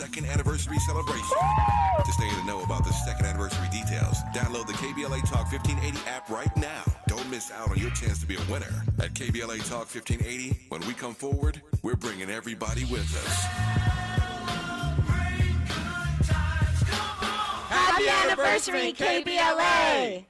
second anniversary celebration. To stay in the know about the second anniversary details, download the KBLA Talk 1580 app right now. Don't miss out on your chance to be a winner. At KBLA Talk 1580, when we come forward, we're bringing everybody with us. Happy anniversary, KBLA!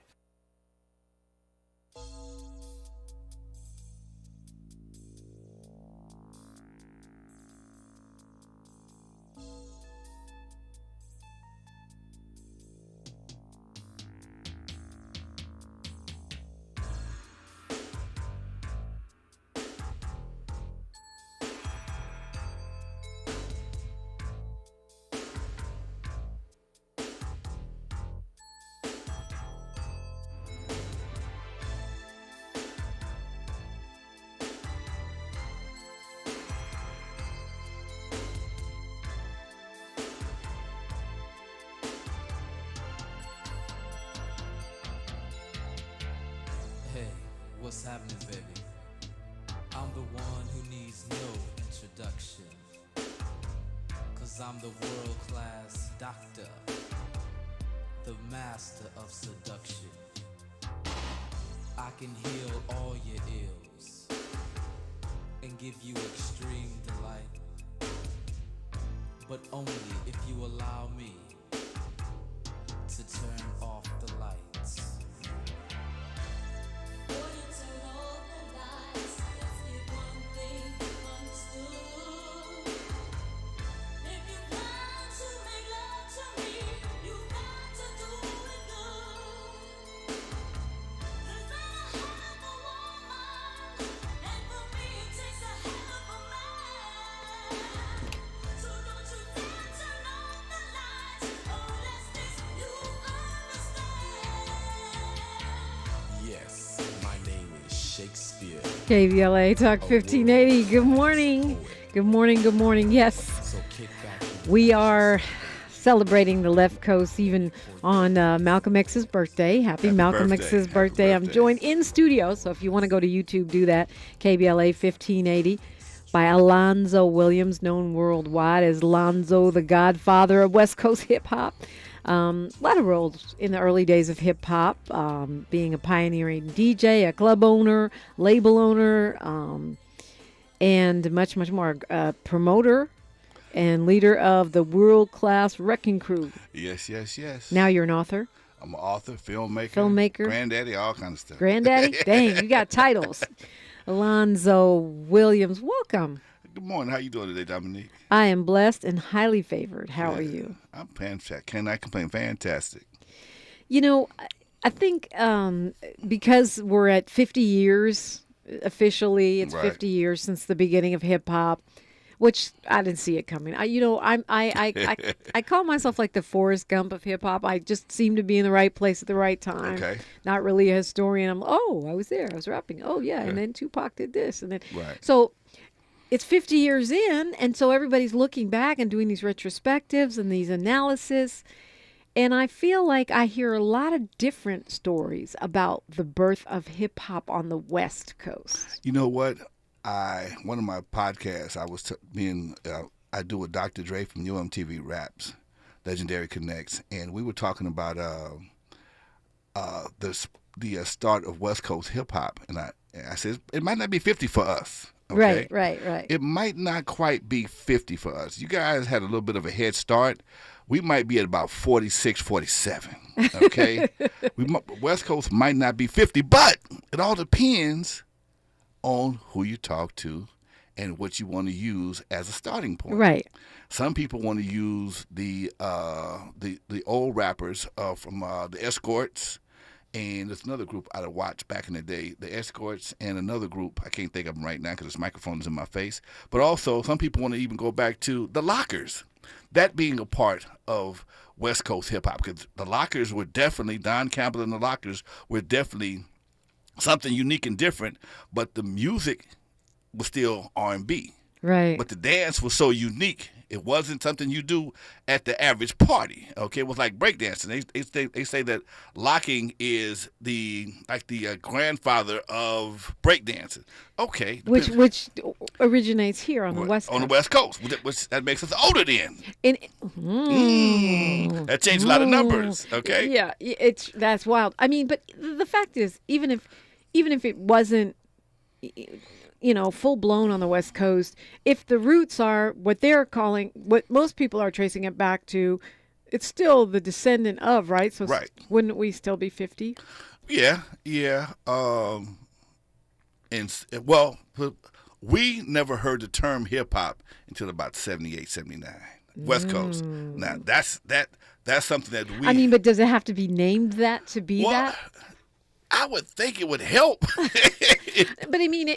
What's happening, baby? I'm the one who needs no introduction, 'cause I'm the world-class doctor, the master of seduction. I can heal all your ills and give you extreme delight, but only if you allow me to turn off the lights. KBLA Talk 1580. Good morning. Good morning. Good morning. Yes, we are celebrating the left coast even on Malcolm X's birthday. Happy Malcolm X's birthday. I'm joined in studio, so if you want to go to YouTube, do that. KBLA 1580 by Alonzo Williams, known worldwide as Lonzo, the Godfather of West Coast hip hop. A lot of roles in the early days of hip hop, being a pioneering DJ, a club owner, label owner, and much, much more. Promoter and leader of the world-class Wreckin crew. Yes, yes, yes. Now you're an author. I'm an author, filmmaker, granddaddy, all kind of stuff. Granddaddy? Dang, you got titles. Alonzo Williams, welcome. Good morning. How you doing today, Dominique? I am blessed and highly favored. How are you? I'm fantastic. Cannot complain. Fantastic. You know, I think because we're at 50 years officially, it's 50 years since the beginning of hip hop, which I didn't see it coming. I call myself like the Forrest Gump of hip hop. I just seem to be in the right place at the right time. Okay. Not really a historian. I was there. I was rapping. Oh yeah, and then Tupac did this, and then right. So it's 50 years in, and so everybody's looking back and doing these retrospectives and these analysis. And I feel like I hear a lot of different stories about the birth of hip hop on the West Coast. You know what? One of my podcasts, I do with Dr. Dre from UMTV Raps, Legendary Connects, and we were talking about the start of West Coast hip hop, and I said it might not be 50 for us. Okay? Right. It might not quite be 50 for us. You guys had a little bit of a head start. We might be at about 46, 47, okay? West Coast might not be 50, but it all depends on who you talk to and what you want to use as a starting point. Right. Some people want to use the old rappers from the Escorts, and there's another group I'd watch back in the day, the Escorts, and another group, I can't think of them right now because this microphone is in my face, but also some people want to even go back to the Lockers, that being a part of West Coast hip-hop, because the Lockers were definitely, Don Campbell and the Lockers were definitely something unique and different, but the music was still R&B. Right. But the dance was so unique It wasn't something you do at the average party. Okay, it was like breakdancing. They say that locking is the grandfather of breakdancing. Okay, Which originates here on the West Coast. On the West Coast, which that makes us older then. That changed a lot of numbers. Okay. Yeah, that's wild. I mean, but the fact is, even if it wasn't, full blown on the West Coast, if the roots are what they're calling, what most people are tracing it back to, it's still the descendant of, right? So right. Wouldn't we still be 50? Yeah. We never heard the term hip hop until about 78, 79. West Coast. Now that's something that we. I mean, but does it have to be named that to be that? I would think it would help. But I mean,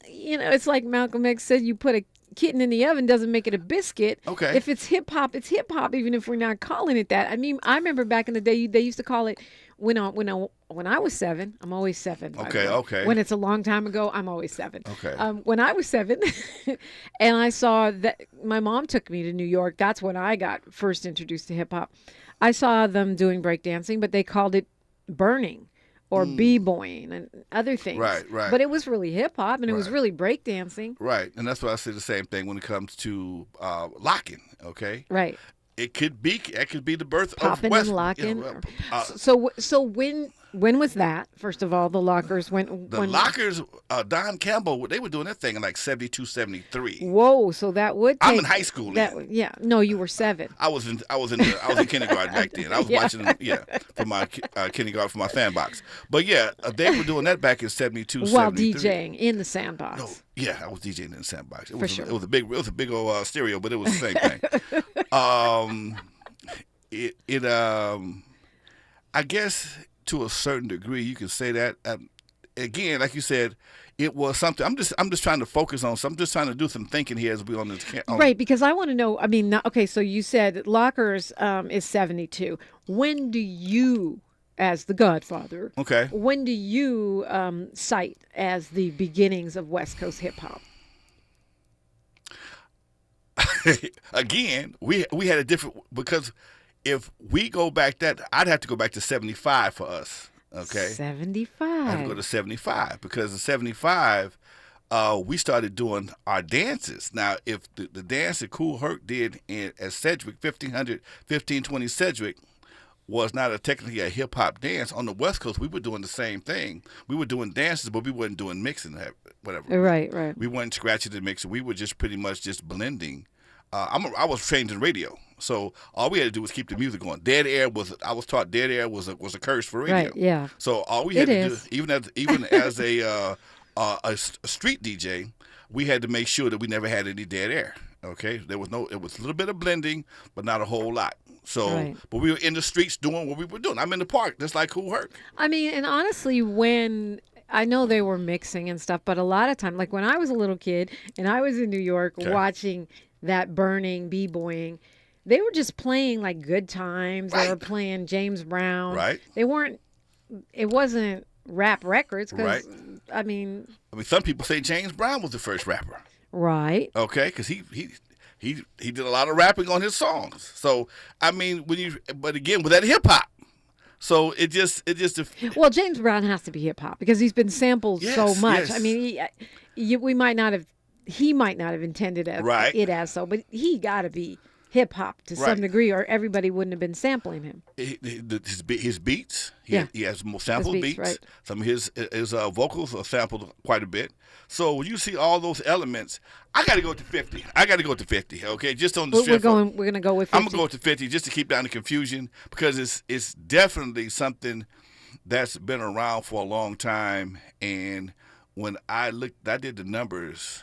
it's like Malcolm X said: you put a kitten in the oven doesn't make it a biscuit. Okay. If it's hip hop, it's hip hop, even if we're not calling it that. I mean, I remember back in the day they used to call it when I was 7. I'm always 7. Okay. When it's a long time ago, I'm always 7. Okay. When I was 7, and I saw that my mom took me to New York. That's when I got first introduced to hip hop. I saw them doing breakdancing, but they called it burning or b-boying and other things. Right. But it was really hip hop and it was really breakdancing. Right, and that's why I say the same thing when it comes to locking. Okay. Right. It could be the birth Popping of West. and locking. So when was that? First of all, the lockers when lockers, Don Campbell, they were doing that thing in like 72, 73. Whoa, so that would. I'm in high school. No, you were 7. I was in kindergarten back then. I was watching for my kindergarten for my sandbox. But they were doing that back in 72, while 73. DJing in the sandbox. No, I was DJing in the sandbox. For sure. It was a big old stereo, but it was the same thing. I guess to a certain degree, you can say that. Again, like you said, it was something. I'm just trying to focus on. So I'm just trying to do some thinking here as we on this. Right, because I want to know. I mean, okay, so you said Lockers is 72. When do you, as the Godfather, when do you cite as the beginnings of West Coast hip hop? Again, we had a different, because if we go back I'd have to go back to 75 for us. Okay. 75. I have to go to 75 because in 75, we started doing our dances. Now, if the dance that Kool Herc did at Sedgwick, 1520 Sedgwick, was not technically a hip hop dance, on the West Coast, we were doing the same thing. We were doing dances, but we weren't doing mixing, whatever. Right. We weren't scratching and mixing. We were just pretty much just blending. I was trained in radio, so all we had to do was keep the music going. I was taught dead air was a curse for radio. Right, yeah. So all we had to do, even as a street DJ, we had to make sure that we never had any dead air. Okay, it was a little bit of blending, but not a whole lot. So, But we were in the streets doing what we were doing. I'm in the park, just like Kool Herc. I mean, and honestly, when I know they were mixing and stuff, but a lot of time, like when I was a little kid and I was in New York watching that burning b-boying, they were just playing like Good Times. Right. They were playing James Brown. Right. It wasn't rap records because I mean, some people say James Brown was the first rapper. Right. Okay, because he did a lot of rapping on his songs. So I mean, but again, with that hip hop. So it just. Well, James Brown has to be hip hop because he's been sampled so much. Yes. I mean, he might not have intended it as so, but he got to be hip hop to some degree, or everybody wouldn't have been sampling him. His beats, he has more sampled beats. Right. Some of his vocals are sampled quite a bit. So when you see all those elements, I got to go to 50. Okay, just on the strip. We're going to go with 50. I'm going to go to 50 just to keep down the confusion because it's definitely something that's been around for a long time. And when I did the numbers.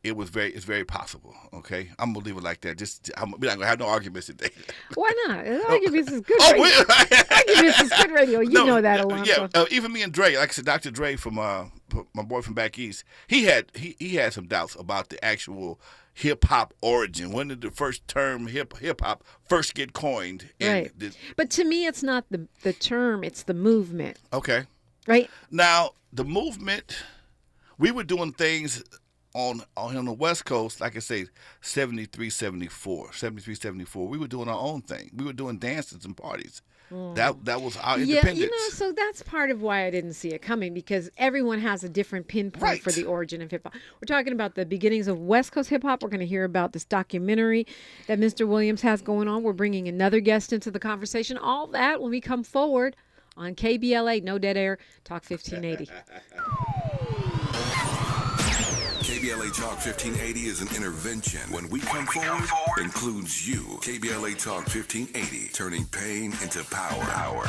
It's very possible. Okay, I'm gonna leave it like that. We're not gonna have no arguments today. Why not? Arguments is good. Arguments is good radio. You know that, Alonzo. Yeah, even me and Dre, like I said, Dr. Dre from my boy from back east, he had some doubts about the actual hip hop origin. When did the first term hip hop first get coined? Right. But to me, it's not the term; it's the movement. Okay. Right. Now the movement, we were doing things on the West Coast, like I say, 73, 74, we were doing our own thing. We were doing dances and parties. That was our independence. Yeah, so that's part of why I didn't see it coming, because everyone has a different pinpoint for the origin of hip hop. We're talking about the beginnings of West Coast hip hop. We're going to hear about this documentary that Mr. Williams has going on. We're bringing another guest into the conversation. All that when we come forward on KBLA, No Dead Air, Talk 1580. KBLA Talk 1580 is an intervention. When we come forward, includes you. KBLA Talk 1580, turning pain into power.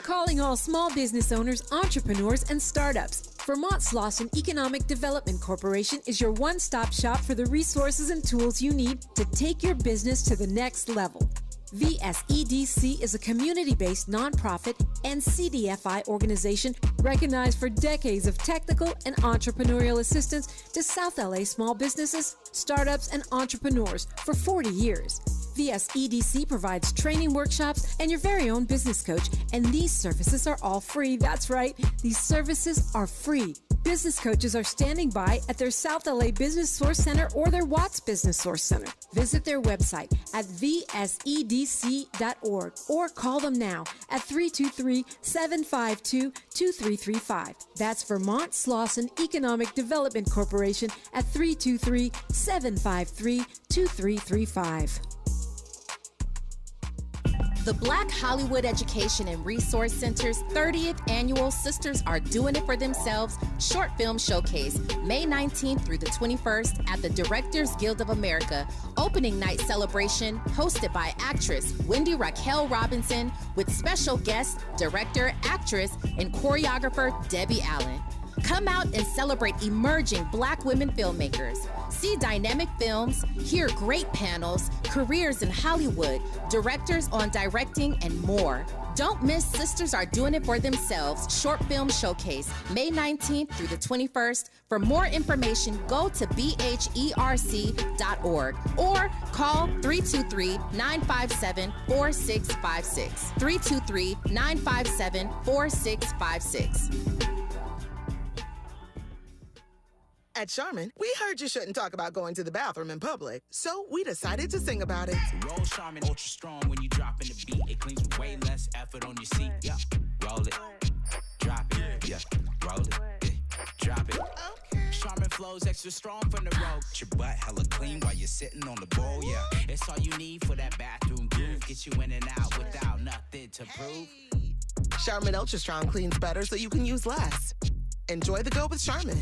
Calling all small business owners, entrepreneurs, and startups. Vermont Slauson Economic Development Corporation is your one-stop shop for the resources and tools you need to take your business to the next level. VSEDC is a community-based nonprofit and CDFI organization recognized for decades of technical and entrepreneurial assistance to South LA small businesses, startups, and entrepreneurs for 40 years. VSEDC provides training workshops and your very own business coach, and these services are all free. That's right, these services are free. Business coaches are standing by at their South LA Business Source Center or their Watts Business Source Center. Visit their website at vsedc.org or call them now at 323-752-2335. That's Vermont Slauson Economic Development Corporation at 323-753-2335. The Black Hollywood Education and Resource Center's 30th annual Sisters Are Doing It For Themselves short film showcase, May 19th through the 21st at the Directors Guild of America opening night celebration hosted by actress Wendy Raquel Robinson with special guest, director, actress, and choreographer Debbie Allen. Come out and celebrate emerging Black women filmmakers. See dynamic films, hear great panels, careers in Hollywood, directors on directing, and more. Don't miss Sisters Are Doing It For Themselves short film showcase, May 19th through the 21st. For more information, go to bherc.org or call 323-957-4656. 323-957-4656. At Charmin, we heard you shouldn't talk about going to the bathroom in public, so we decided to sing about it. Roll Charmin ultra strong when you drop in the beat. It cleans with way less effort on your seat. Yeah, roll it, drop it. Yeah, roll it, drop it. Okay. Charmin flows extra strong from the road. Your butt hella clean while you're sitting on the bowl. Yeah, it's all you need for that bathroom groove. Get you in and out without nothing to prove. Charmin Ultra Strong cleans better so you can use less. Enjoy the go with Charmin.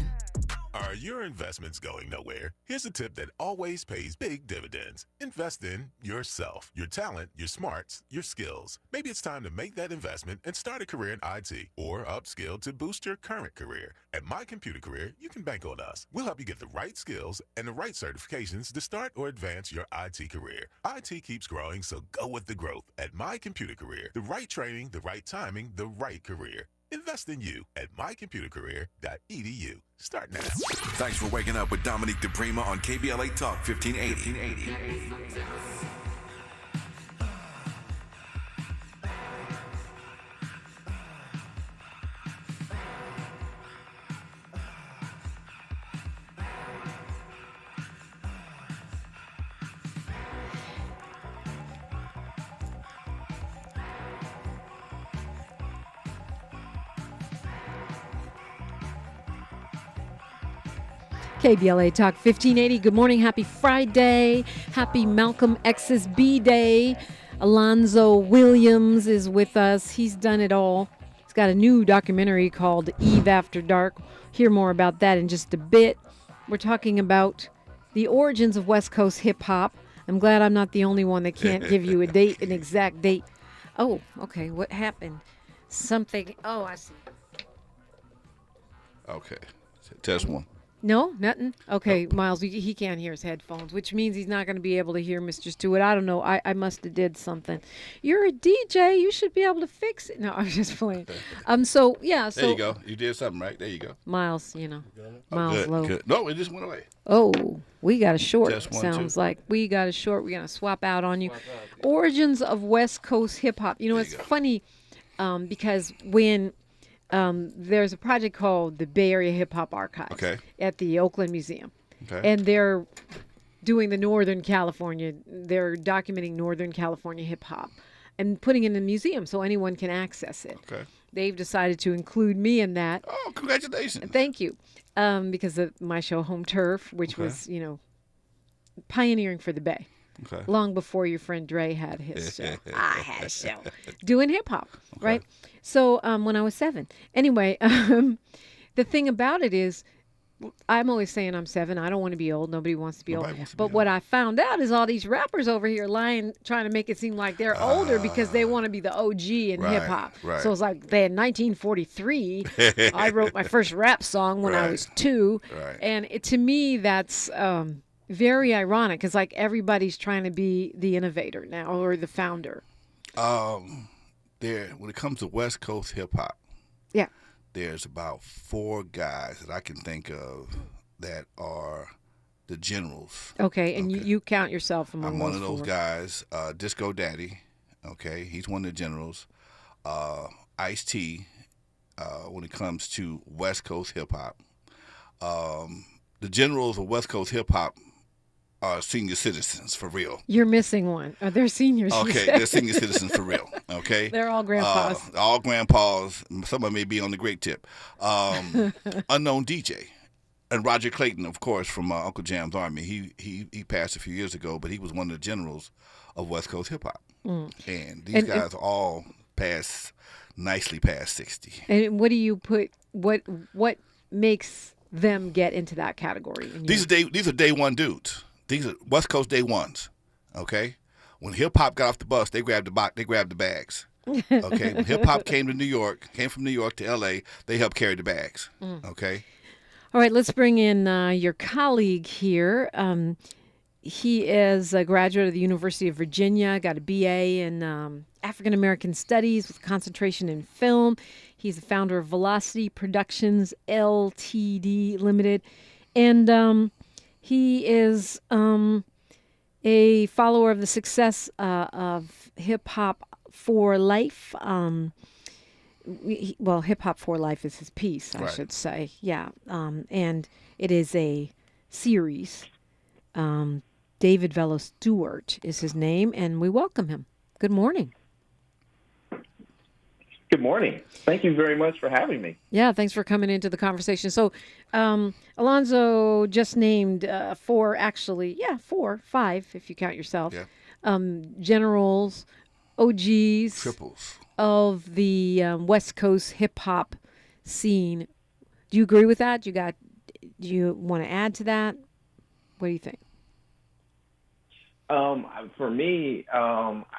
Are your investments going nowhere? Here's a tip that always pays big dividends. Invest in yourself, your talent, your smarts, your skills. Maybe it's time to make that investment and start a career in IT or upskill to boost your current career. At My Computer Career, you can bank on us. We'll help you get the right skills and the right certifications to start or advance your IT career. IT keeps growing, so go with the growth at My Computer Career. The right training, the right timing, the right career. Invest in you at mycomputercareer.edu. Start now. Thanks for waking up with Dominique DePrima on KBLA Talk 1580. KBLA Talk 1580. Good morning. Happy Friday. Happy Malcolm X's B-Day. Alonzo Williams is with us. He's done it all. He's got a new documentary called Eve After Dark. Hear more about that in just a bit. We're talking about the origins of West Coast hip-hop. I'm glad I'm not the only one that can't give you a date, an exact date. Oh, okay. What happened? Something. Oh, I see. Okay. Test one. No, nothing. Okay, Miles, he can't hear his headphones, which means he's not going to be able to hear Mr. Stewart. I don't know. I must have did something. You're a DJ. You should be able to fix it. No, I was just playing. So yeah. So there you go. You did something right. There you go. Miles, Miles good, low. Good. No, it just went away. Oh, we got a short. Test one, sounds two. like we got a short. We're gonna swap out on you. Origins of West Coast hip hop. It's funny because when there's a project called the Bay Area Hip Hop Archives at the Oakland Museum. Okay. And they're doing they're documenting Northern California hip hop and putting it in the museum so anyone can access it. Okay. They've decided to include me in that. Oh, congratulations. Thank you. Because of my show Home Turf, which was, pioneering for the Bay. Okay. Long before your friend Dre had his show. I had a show doing hip hop, right? So when I was 7. Anyway, the thing about it is, I'm always saying I'm 7. I don't want to be old. Nobody wants to be old. But what I found out is all these rappers over here lying, trying to make it seem like they're older because they want to be the OG in hip hop. Right. So it's like in 1943, I wrote my first rap song when I was 2. Right. And to me, that's very ironic because like everybody's trying to be the innovator now or the founder. When it comes to West Coast hip hop. Yeah. There's about 4 guys that I can think of that are the generals. Okay, and you count yourself among I'm those one of those 4. guys. Disco Daddy, okay, he's one of the generals. Ice-T, when it comes to West Coast hip-hop. The generals of West Coast hip-hop are senior citizens, for real. You're missing one. They're seniors. Okay, they're senior citizens for real. Okay, they're all grandpas. All grandpas. Some of them may be on the great tip. Unknown DJ, and Roger Clayton, of course, from Uncle Jam's Army. He passed a few years ago, but he was one of the generals of West Coast hip hop. And these guys are all nicely past 60. And what do you put? What makes them get into that category? These are day one dudes. These are West Coast day ones, okay? When hip hop got off the bus, they grabbed the bags. Okay, when hip hop came from New York to L.A., they helped carry the bags. Okay. All right, let's bring in your colleague here. He is a graduate of the University of Virginia, got a BA in African American Studies with concentration in film. He's the founder of Velocity Productions Ltd. Limited, and he is a follower of the success of Hip Hop for Life. Hip Hop for Life is his piece, I should say. Yeah, and it is a series. David Velo Stewart is his name, and we welcome him. Good morning. Good morning. Thank you very much for having me. Yeah, thanks for coming into the conversation. So, Alonzo just named 4, 5, if you count yourself. Yeah. Generals, OGs, triples of the West Coast hip hop scene. Do you agree with that? Do you want to add to that? What do you think? For me,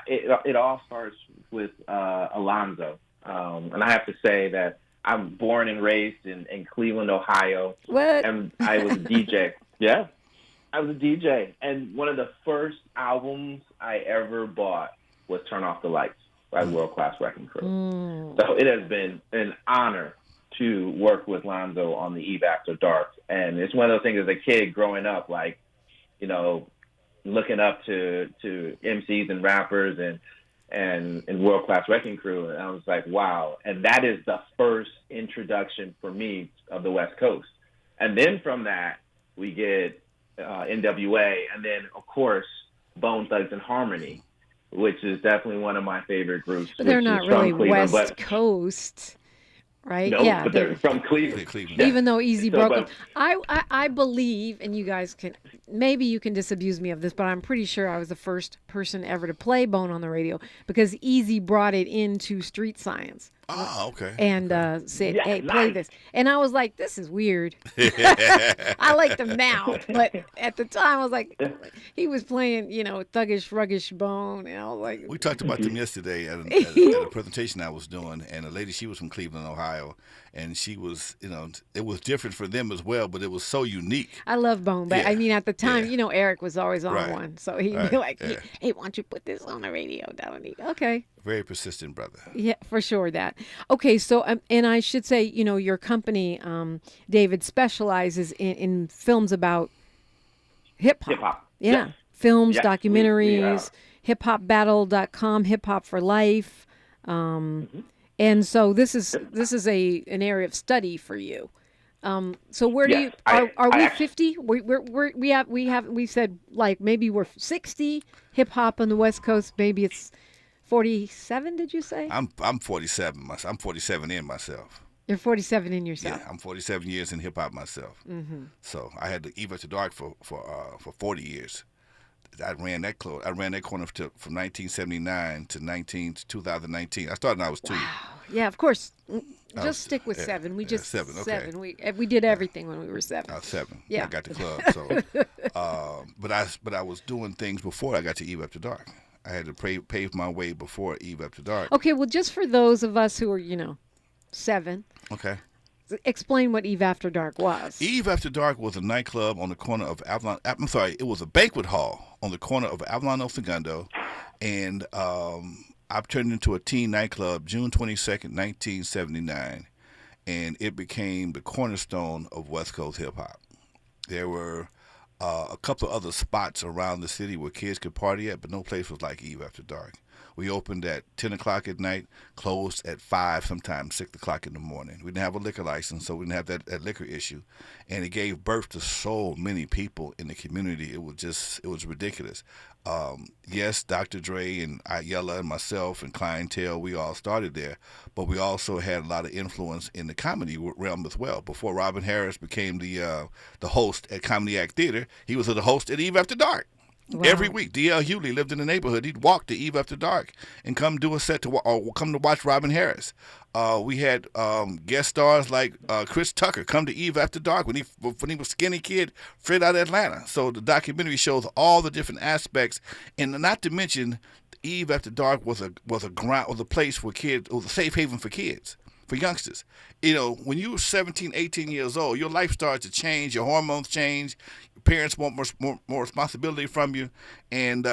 it all starts with Alonzo. And I have to say that I'm born and raised in Cleveland, Ohio. What? And I was a DJ. Yeah, I was a DJ. And one of the first albums I ever bought was Turn Off the Lights by World Class Wreckin Crew. So it has been an honor to work with Lonzo on the Eve After Dark. And it's one of those things as a kid growing up, like, looking up to MCs and rappers and World Class Wreckin Crew, and I was like, wow. And that is the first introduction for me of the West Coast. And then from that, we get NWA, and then, of course, Bone Thugs and Harmony, which is definitely one of my favorite groups. But they're not really West Coast. Right? No, yeah, but they're from Cleveland. Yeah. Even though Easy broke them. I believe, and you guys maybe you can disabuse me of this, but I'm pretty sure I was the first person ever to play Bone on the radio because Easy brought it into Street Science. Oh, okay. And said, hey, play this. And I was like, this is weird. I like them now. But at the time, I was like, he was playing, thuggish, ruggish Bone. And I was like. We talked about them yesterday at a presentation I was doing. And a lady, she was from Cleveland, Ohio. And she was, it was different for them as well, but it was so unique. I love Bone. But I mean, at the time, Eric was always on one. So he'd be like, hey, why don't you put this on the radio, Dominique? Okay. Very persistent brother. Yeah, for sure that. Okay, so, and I should say, your company, David, specializes in films about hip-hop. Hip-hop. Yeah. Yes. Films, documentaries, hiphopbattle.com, Hip Hop for Life. And so this is an area of study for you. So where do Yes, you are we actually, 50? We said like maybe we're 60 hip hop on the West Coast. Maybe it's 47. Did you say? I'm 47 myself. I'm 47 in myself. You're 47 in yourself. Yeah, I'm 47 years in hip hop myself. Mm-hmm. So I had the Eve After Dark for 40 years. I ran that corner from 1979 to 2019. I started when I was 2. Yeah, of course. Just stick with 7. We just 7. Okay. 7. We did everything when we were 7. I was 7. Yeah. I got the club. So, but I was doing things before I got to Eve After Dark. I had to pave my way before Eve After Dark. Okay, well, just for those of us who are 7. Okay. Explain what Eve After Dark was. Eve After Dark was a nightclub on the corner of Avalon. I'm sorry, it was a banquet hall on the corner of Avalon El Segundo, and I've turned into a teen nightclub June 22nd, 1979, and it became the cornerstone of West Coast hip hop. There were a couple of other spots around the city where kids could party at, but no place was like Eve After Dark. We opened at 10 o'clock at night, closed at 5, sometimes 6 o'clock in the morning. We didn't have a liquor license, so we didn't have that liquor issue. And it gave birth to so many people in the community. It was ridiculous. Yes, Dr. Dre and Ayala and myself and clientele, we all started there, but we also had a lot of influence in the comedy realm as well. Before Robin Harris became the host at Comedy Act Theater, he was the host at Eve After Dark. Wow. Every week, D.L. Hewley lived in the neighborhood. He'd walk to Eve After Dark and come do a set or come to watch Robin Harris. We had guest stars like Chris Tucker come to Eve After Dark when he was a skinny kid straight out of Atlanta. So the documentary shows all the different aspects, and not to mention, Eve After Dark was a place where kids. It was a safe haven for kids. For youngsters. When you're 17, 18 years old, your life starts to change, your hormones change, your parents want more responsibility from you, and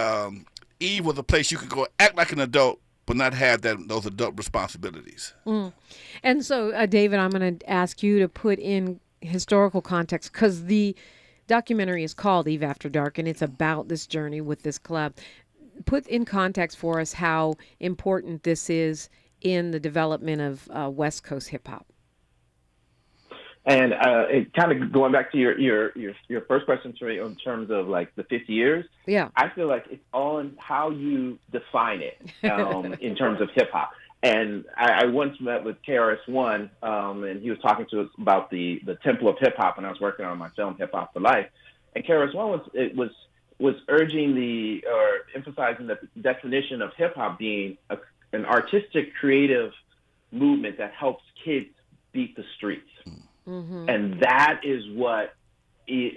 Eve was a place you could go act like an adult but not have those adult responsibilities. Mm. And so, David, I'm going to ask you to put in historical context, because the documentary is called Eve After Dark, and it's about this journey with this club. Put in context for us how important this is in the development of West Coast hip hop. And it kind of going back to your first question to me in terms of like the 50 years. Yeah, I feel like it's on how you define it in terms of hip hop. And I once met with KRS-One, and he was talking to us about the temple of hip hop, and I was working on my film Hip Hop for Life. And KRS-One was urging or emphasizing the definition of hip hop being an artistic, creative movement that helps kids beat the streets. Mm-hmm. And that is what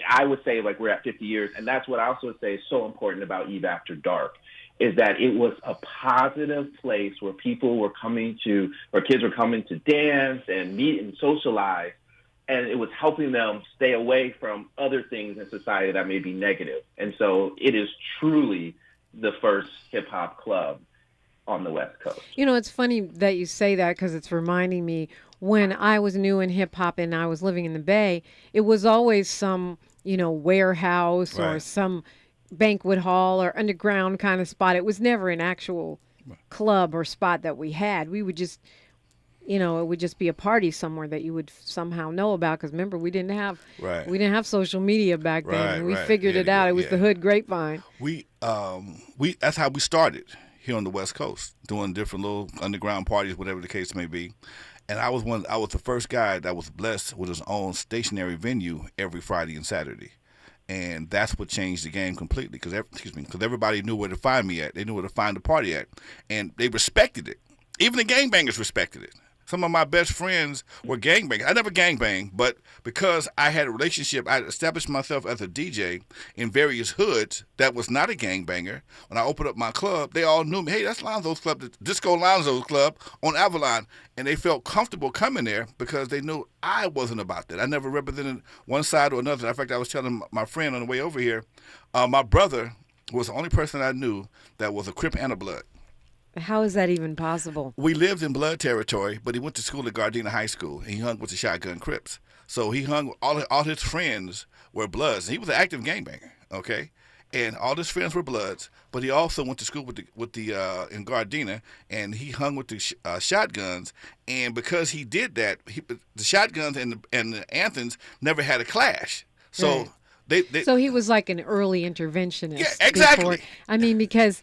I would say, like, we're at 50 years. And that's what I also would say is so important about Eve After Dark, is that it was a positive place where people were coming to, or kids were coming to dance and meet and socialize. And it was helping them stay away from other things in society that may be negative. And so it is truly the first hip hop club on the West Coast. It's funny that you say that, because it's reminding me when I was new in hip hop and I was living in the Bay, it was always some, warehouse or some banquet hall or underground kind of spot. It was never an actual club or spot that we had. We would just, it would just be a party somewhere that you would somehow know about. Because remember, we didn't have social media back then. We figured it out. It was the hood grapevine. That's how we started here on the West Coast, doing different little underground parties, whatever the case may be. And I was the first guy that was blessed with his own stationary venue every Friday and Saturday. And that's what changed the game completely, because everybody knew where to find me at. They knew where to find the party at. And they respected it. Even the gangbangers respected it. Some of my best friends were gangbangers. I never gangbanged, but because I had a relationship, I established myself as a DJ in various hoods that was not a gangbanger. When I opened up my club, they all knew me. Hey, that's Alonzo's club, the Disco Alonzo's club on Avalon. And they felt comfortable coming there because they knew I wasn't about that. I never represented one side or another. In fact, I was telling my friend on the way over here, my brother was the only person I knew that was a Crip and a Blood. How is that even possible? We lived in Blood territory, but he went to school at Gardena High School, and he hung with the Shotgun Crips. So he hung, all his friends were Bloods, and he was an active gangbanger, okay? and all his friends were Bloods, but he also went to school with the in Gardena, and he hung with the shotguns. And because he did that, the shotguns and the Anthons never had a clash. So so he was like an early interventionist. Yeah, exactly. I mean, because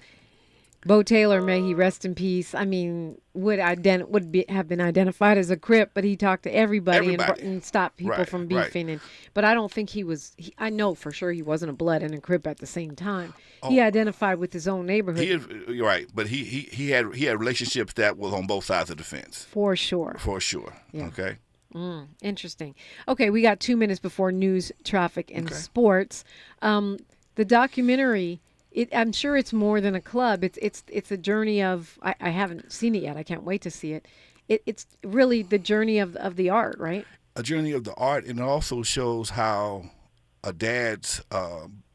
Bo Taylor, may he rest in peace, I mean, would have been identified as a Crip, but he talked to everybody. And stopped people from beefing. Right. But I don't think he was. I know for sure he wasn't a Blood and a Crip at the same time. He identified with his own neighborhood. You're right, but he had relationships that was on both sides of the fence. For sure. Yeah. Okay. Interesting. Okay, we got 2 minutes before news, traffic, and sports. The documentary. I'm sure it's more than a club. It's a journey of. I haven't seen it yet. I can't wait to see it. It's really the journey of the art, right? A journey of the art, and it also shows how a dad's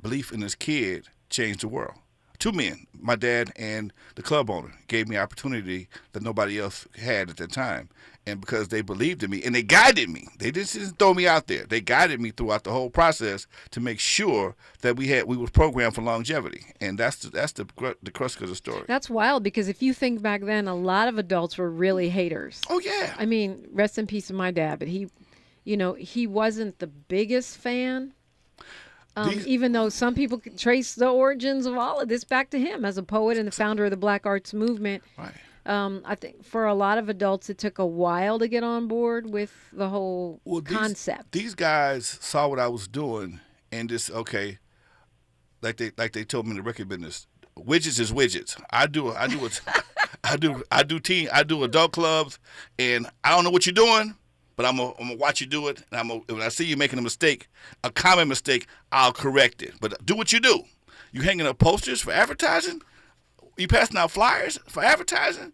belief in his kid changed the world. Two men, my dad and the club owner, gave me opportunity that nobody else had at that time. And because they believed in me and they guided me, they didn't throw me out there. They guided me throughout the whole process to make sure that we were programmed for longevity. And that's the crux of the story. That's wild, because if you think back then, a lot of adults were really haters. Oh yeah. I mean, rest in peace to my dad, but he wasn't the biggest fan. Even though some people could trace the origins of all of this back to him as a poet and the founder of the Black Arts Movement. Right. I think for a lot of adults, it took a while to get on board with the whole concept. These guys saw what I was doing and just like they told me in the record business, widgets is widgets. I do adult clubs, and I don't know what you're doing, but I'm gonna watch you do it. And when I see you making a mistake, a common mistake, I'll correct it. But do what you do. You hanging up posters for advertising? You passing out flyers for advertising?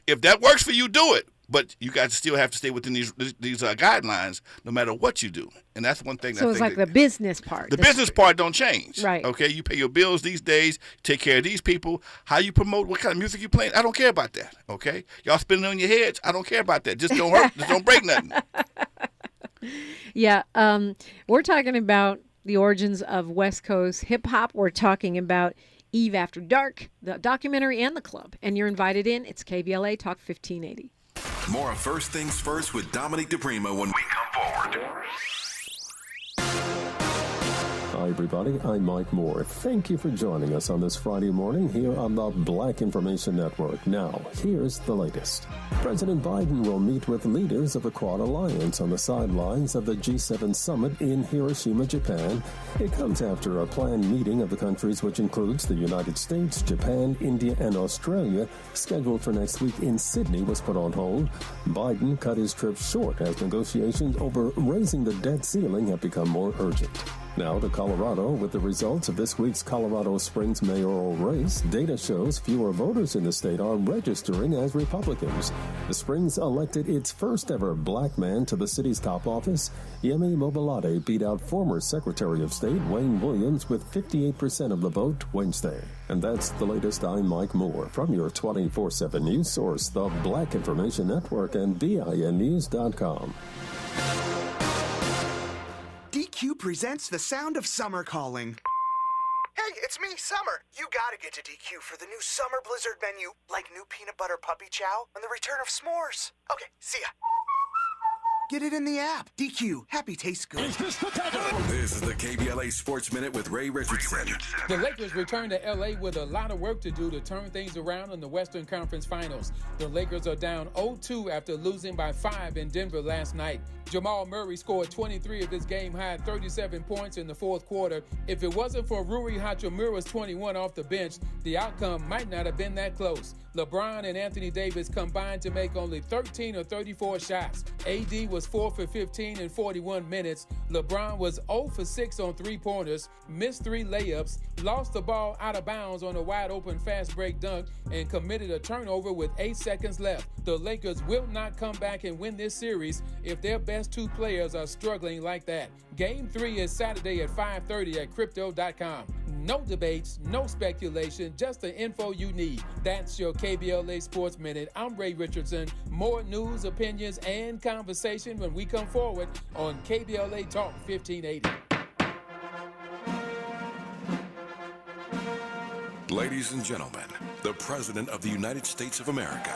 If that works for you, do it. But you guys still have to stay within these guidelines, no matter what you do. And that's one thing. So it's like the business part. The business part don't change. Right. Okay. You pay your bills these days. Take care of these people. How you promote? What kind of music you playing? I don't care about that. Okay. Y'all spinning on your heads. I don't care about that. Just don't hurt. Just don't break nothing. Yeah. We're talking about the origins of West Coast hip hop. We're talking about Eve After Dark, the documentary, and the club. And you're invited in. It's KBLA Talk 1580. More of First Things First with Dominic DePrima when we come forward. Hi, everybody. I'm Mike Moore. Thank you for joining us on this Friday morning here on the Black Information Network. Now, here's the latest. President Biden will meet with leaders of the Quad Alliance on the sidelines of the G7 summit in Hiroshima, Japan. It comes after a planned meeting of the countries, which includes the United States, Japan, India, and Australia, scheduled for next week in Sydney, was put on hold. Biden cut his trip short as negotiations over raising the debt ceiling have become more urgent. Now to Colorado, with the results of this week's Colorado Springs mayoral race. Data shows fewer voters in the state are registering as Republicans. The Springs elected its first ever black man to the city's top office. Yemi Mobolade beat out former Secretary of State Wayne Williams with 58% of the vote Wednesday. And that's the latest. I'm Mike Moore from your 24/7 news source, the Black Information Network, and BINnews.com. DQ presents The Sound of Summer calling. Hey, it's me, Summer. You gotta get to DQ for the new Summer Blizzard menu, like new peanut butter puppy chow and the return of s'mores. Okay, see ya. Get it in the app. DQ. Happy tastes good. This is the KBLA Sports Minute with Ray Richardson. The Lakers return to L.A. with a lot of work to do to turn things around in the Western Conference Finals. The Lakers are down 0-2 after losing by 5 in Denver last night. Jamal Murray scored 23 of his game-high 37 points in the fourth quarter. If it wasn't for Rui Hachimura's 21 off the bench, the outcome might not have been that close. LeBron and Anthony Davis combined to make only 13 or 34 shots. AD was 4 for 15 in 41 minutes. LeBron was 0 for 6 on three-pointers, missed 3 layups, lost the ball out of bounds on a wide-open fast-break dunk, and committed a turnover with 8 seconds left. The Lakers will not come back and win this series if their best two players are struggling like that. Game 3 is Saturday at 5:30 at Crypto.com. No debates, no speculation, just the info you need. That's your KBLA Sports Minute. I'm Ray Richardson. More news, opinions, and conversation when we come forward on KBLA Talk 1580. Ladies and gentlemen, the President of the United States of America.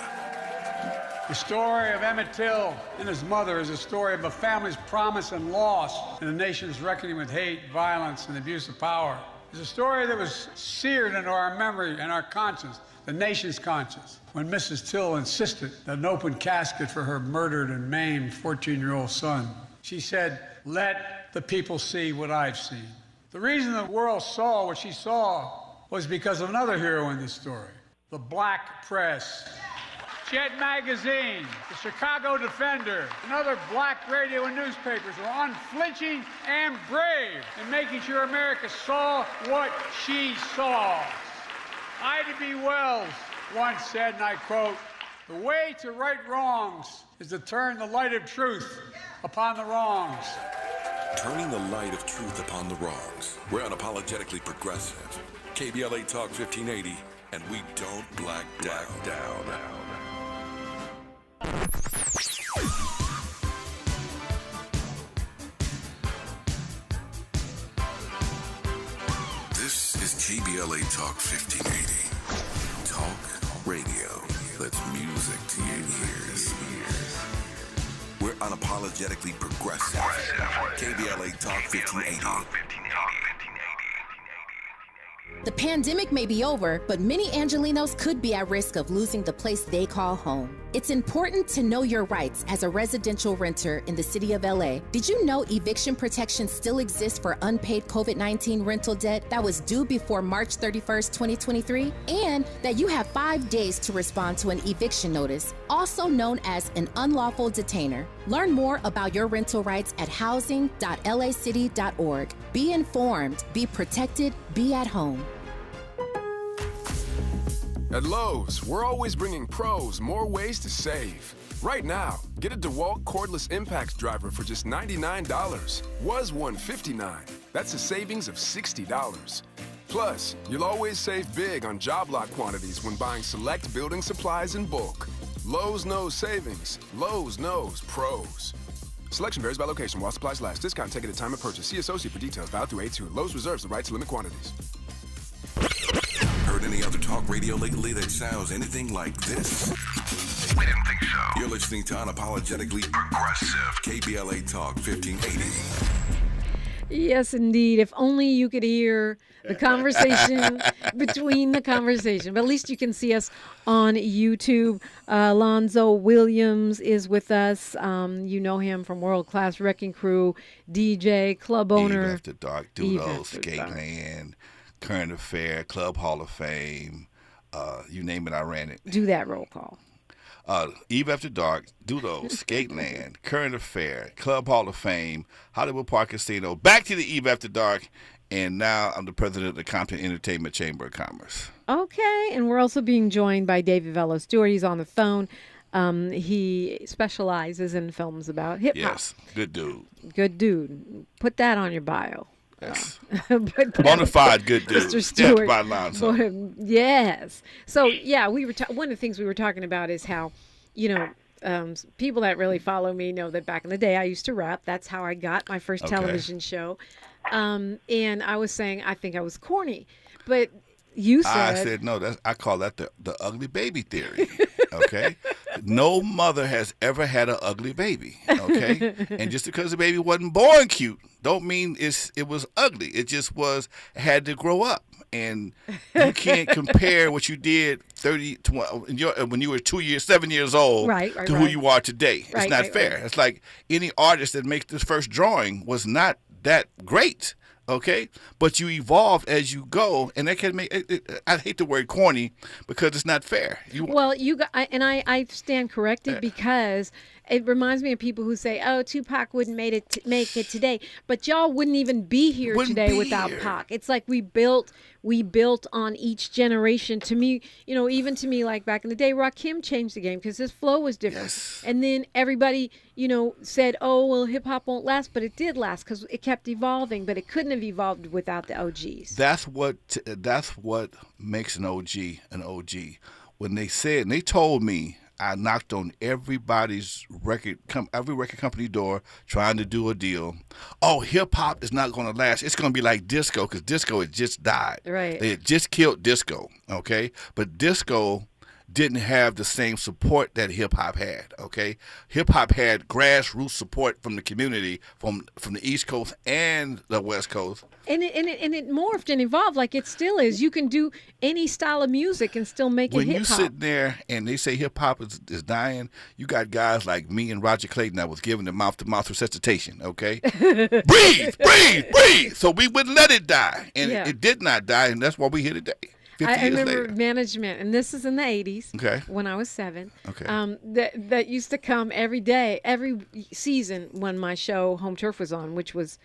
The story of Emmett Till and his mother is a story of a family's promise and loss and a nation's reckoning with hate, violence, and abuse of power. It's a story that was seared into our memory and our conscience, the nation's conscience, when Mrs. Till insisted that an open casket for her murdered and maimed 14-year-old son. She said, "Let the people see what I've seen." The reason the world saw what she saw was because of another hero in this story, the black press. Jet Magazine, the Chicago Defender, and other black radio and newspapers were unflinching and brave in making sure America saw what she saw. Ida B. Wells once said, and I quote, "The way to right wrongs is to turn the light of truth upon the wrongs." Turning the light of truth upon the wrongs. We're unapologetically progressive. KBLA Talk 1580, and we don't black down. This is KBLA Talk 1580. Talk radio that's music to your ears. We're unapologetically progressive. KBLA Talk 1580. The pandemic may be over, but many Angelinos could be at risk of losing the place they call home. It's important to know your rights as a residential renter in the city of LA. Did you know eviction protection still exists for unpaid COVID-19 rental debt that was due before March 31st, 2023? And that you have 5 days to respond to an eviction notice, also known as an unlawful detainer. Learn more about your rental rights at housing.lacity.org. Be informed, be protected, be at home. At Lowe's, we're always bringing pros more ways to save. Right now, get a DeWalt cordless impacts driver for just $99. Was $159. That's a savings of $60. Plus, you'll always save big on job lot quantities when buying select building supplies in bulk. Lowe's knows savings. Lowe's knows pros. Selection varies by location while supplies last. Discount taken at time of purchase. See associate for details. Valid through 8/2. Lowe's reserves the right to limit quantities. Heard any other talk radio lately that sounds anything like this? We didn't think so. You're listening to Unapologetically Progressive. KBLA Talk 1580. Yes, indeed. If only you could hear the conversation between the conversation. But at least you can see us on YouTube. Alonzo Williams is with us. You know him from World Class Wrecking Crew, DJ, club owner. Eve After Dark, Doodles, Skateland, Current Affair, Club Hall of Fame. You name it, I ran it. Do that roll call. Eve After Dark, Doodles, Skateland, Current Affair, Club Hall of Fame, Hollywood Park Casino, back to the Eve After Dark, and now I'm the president of the Compton Entertainment Chamber of Commerce. Okay, and we're also being joined by David Velo Stewart. He's on the phone. He specializes in films about hip-hop. Yes, good dude. Good dude. Put that on your bio. Yes. Bonafide good dude. Mr. Stewart. By Alonzo. Yes. So, yeah, we were one of the things we were talking about is how, people that really follow me know that back in the day I used to rap. That's how I got my first television show. And I was saying I think I was corny. But you said... I said, no, I call that the ugly baby theory. Okay? No mother has ever had an ugly baby. Okay? And just because the baby wasn't born cute don't mean it was ugly. It just had to grow up. And you can't compare what you did when you were 7 years old to who you are today. It's not fair. It's like any artist that makes this first drawing was not that great. Okay, but you evolve as you go, and that can make it. I hate the word corny because it's not fair. I stand corrected because it reminds me of people who say, "Oh, Tupac wouldn't make it today," but y'all wouldn't even be here today without Pac. It's like we built on each generation. To me, even to me, like back in the day, Rakim changed the game because his flow was different, and then everybody, said, "Oh, well, hip hop won't last," but it did last because it kept evolving, but it couldn't have evolved without the OGs. That's what makes an OG an OG. When they told me, I knocked on every record company door trying to do a deal. Oh, hip hop is not going to last. It's going to be like disco because disco had just died. Right. They had just killed disco. Okay, but disco didn't have the same support that hip hop had. Okay, hip hop had grassroots support from the community, from the East Coast and the West Coast. And it morphed and evolved like it still is. You can do any style of music and still make it hip hop. When you sit there and they say hip hop is dying, you got guys like me and Roger Clayton that was giving the mouth-to-mouth resuscitation. Okay, breathe. So we wouldn't let it die, and it did not die, and that's why we're here today. I remember management, and this is in the 80s, when I was 7, that used to come every day, every season when my show Home Turf was on, which was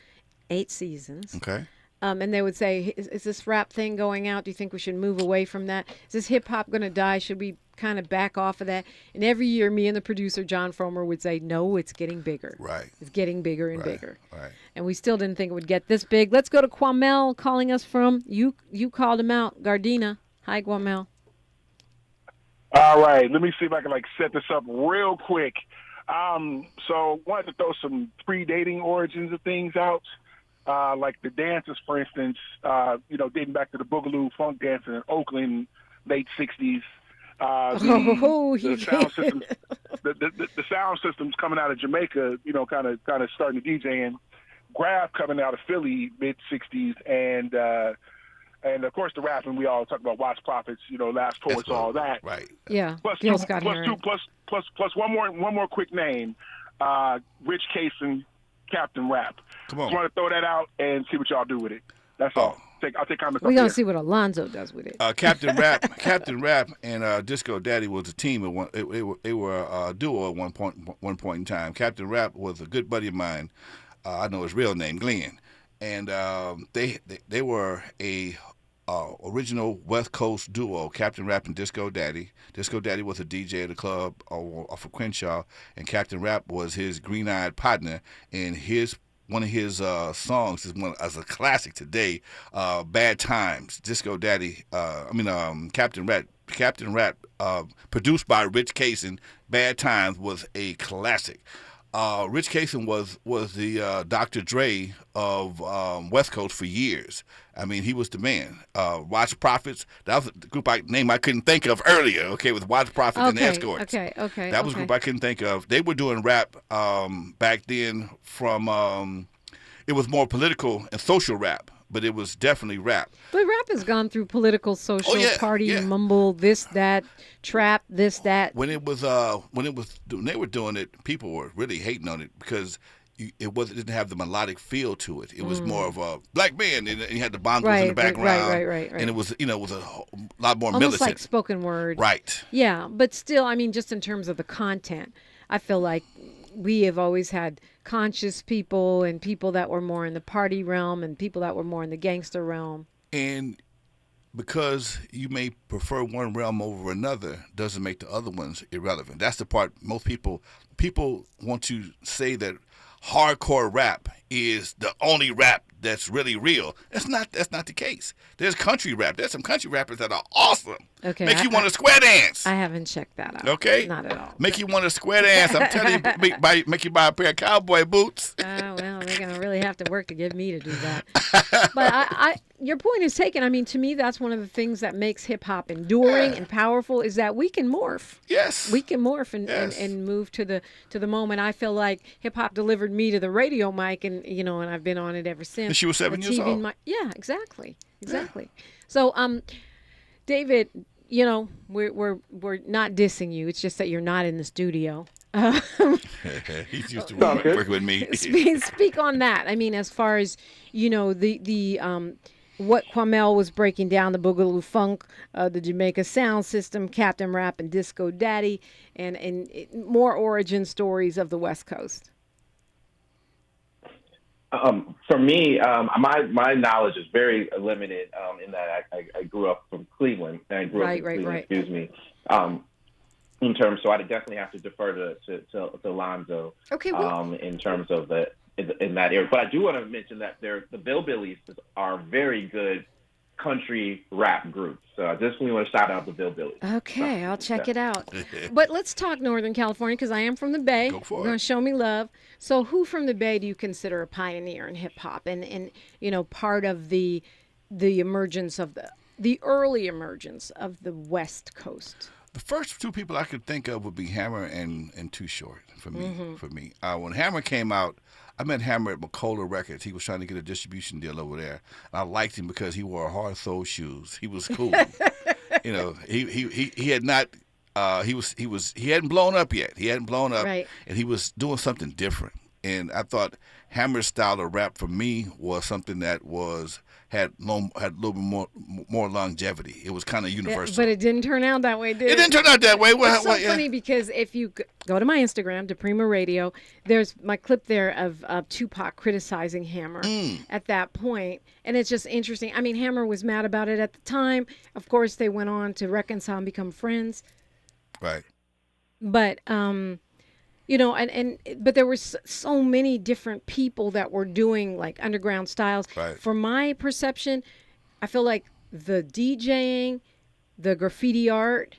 8 seasons. Okay. And they would say, is this rap thing going out? Do you think we should move away from that? Is this hip-hop going to die? Should we kind of back off of that? And every year, me and the producer, John Fromer, would say, no, it's getting bigger. Right. It's getting bigger and bigger. Right. And we still didn't think it would get this big. Let's go to Kwamel calling us from, you called him out, Gardena. Hi, Kwamel. All right. Let me see if I can, set this up real quick. So wanted to throw some predating origins of things out. Like the dances, for instance, dating back to the Boogaloo funk dancing in Oakland, late 60s. The sound systems, the sound systems coming out of Jamaica, kind of starting to DJ, and Grab coming out of Philly, mid 60s, and of course the rapping. We all talk about Watts Prophets, Last Poets, all that. Right. Yeah. Plus one more quick name, Rich Kaysen, Captain Rap. Come on. Just want to throw that out and see what y'all do with it. That's all. I'll take comments. We're gonna see what Alonzo does with it. Captain Rap, and Disco Daddy was a team. They were a duo at one point in time. Captain Rap was a good buddy of mine. I know his real name, Glenn, and they were a original West Coast duo, Captain Rap and Disco Daddy. Disco Daddy was a DJ at a club off of Crenshaw, and Captain Rap was his green-eyed partner. And one of his songs is a classic today, "Bad Times." Disco Daddy, Captain Rap, produced by Rich Kaysen. "Bad Times" was a classic. Rich Kaysen was the Dr. Dre of West Coast for years. I mean, he was the man. Watts Prophets, that was the group name I couldn't think of earlier, with Watts Prophets and the Escorts. Okay. That was a group I couldn't think of. They were doing rap back then from, it was more political and social rap, but it was definitely rap. But rap has gone through political, social, party, mumble, this, that, trap, this, that. When they were doing it, people were really hating on it because it didn't have the melodic feel to it. It was more of a black band, and you had the bongos in the background. Right. And it was, it was a lot more almost militant. like spoken word. Right. Yeah, but still, just in terms of the content, I feel like we have always had conscious people and people that were more in the party realm and people that were more in the gangster realm. And because you may prefer one realm over another doesn't make the other ones irrelevant. That's the part most people want to say that hardcore rap is the only rap that's really real. That's not the case. There's country rap. There's some country rappers that are awesome. Okay. Make you want to square dance. I haven't checked that out. Okay. Not at all. Make you want to square dance. I'm telling you, make you buy a pair of cowboy boots. Well, they're gonna really have to work to get me to do that. But your point is taken. To me, that's one of the things that makes hip hop enduring and powerful is that we can morph. Yes. We can morph and move to the moment. I feel like hip hop delivered me to the radio mic, and and I've been on it ever since. And she was 7 years old. Yeah, exactly. So, David, we're not dissing you. It's just that you're not in the studio. He's used to working with me. Speak on that. As far as the what Kwamel was breaking down, the Boogaloo Funk, the Jamaica sound system, Captain Rap and Disco Daddy, and more origin stories of the West Coast. For me, my knowledge is very limited in that I grew up from Cleveland. And I grew up in Cleveland, excuse me. In terms, so I definitely have to defer to Alonzo. Okay. In terms of in that area, but I do want to mention that the Billbillies are very good country rap group. So I just want to shout out to Bill Billy. Okay, I'll check it out. But let's talk Northern California because I am from the Bay. Go for You're going it. to show me love. So who from the Bay do you consider a pioneer in hip hop and part of the emergence of the early emergence of the West Coast? The first two people I could think of would be Hammer and Too Short for me. Mm-hmm. When Hammer came out, I met Hammer at McCullough Records. He was trying to get a distribution deal over there. And I liked him because he wore hard sole shoes. He was cool. He had not. He hadn't blown up yet. He hadn't blown up, right. And he was doing something different. And I thought Hammer's style of rap for me was something that had a little bit more longevity. It was kind of universal. But it didn't turn out that way, did it? It didn't turn out that way. It's so funny because if you go to my Instagram, DePrima Radio, there's my clip there of Tupac criticizing Hammer at that point. And it's just interesting. I mean, Hammer was mad about it at the time. Of course, they went on to reconcile and become friends. Right. But, but there were so many different people that were doing like underground styles. Right. For my perception, I feel like the DJing, the graffiti art,